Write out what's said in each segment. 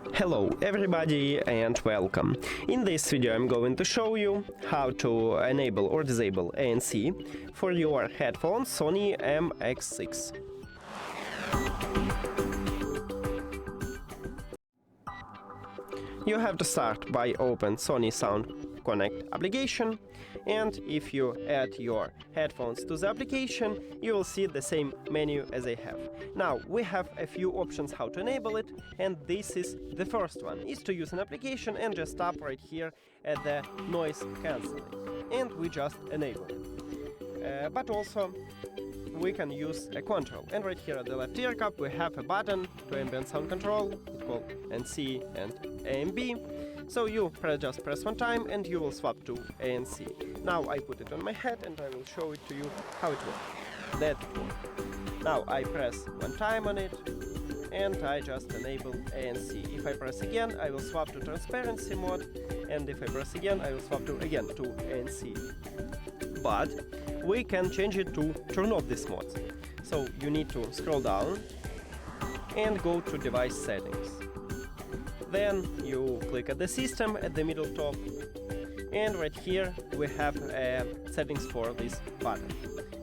Hello everybody and welcome. In this video I'm going to show you how to enable or disable ANC for your headphones Sony MX6. You have to start by open Sony SoundConnect application, and if you add your headphones to the application, you will see the same menu as I have. Now we have a few options how to enable it, and this is the first one, is to use an application and just tap right here at the noise cancelling, and we just enable it. But also we can use a control, and right here at the left ear cup we have a button to ambient sound control. It's called ANC and AMB. So you just press one time and you will swap to ANC. Now I put it on my head and I will show it to you how it works. That it works. Now I press one time on it and I just enable ANC. If I press again, I will swap to transparency mode, and if I press again, I will swap to ANC. But we can change it to turn off this mode. So you need to scroll down and go to device settings. Then you click at the system at the middle top, and right here we have settings for this button,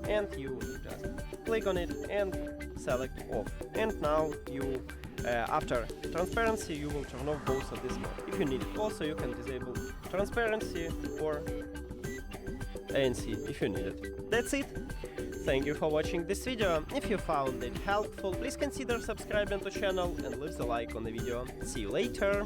and you just click on it and select off. And now you after transparency you will turn off both of this mode. If you need it, also you can disable transparency or ANC if you need it. That's it. Thank you for watching this video. If you found it helpful, please consider subscribing to the channel and leave a like on the video. See you later!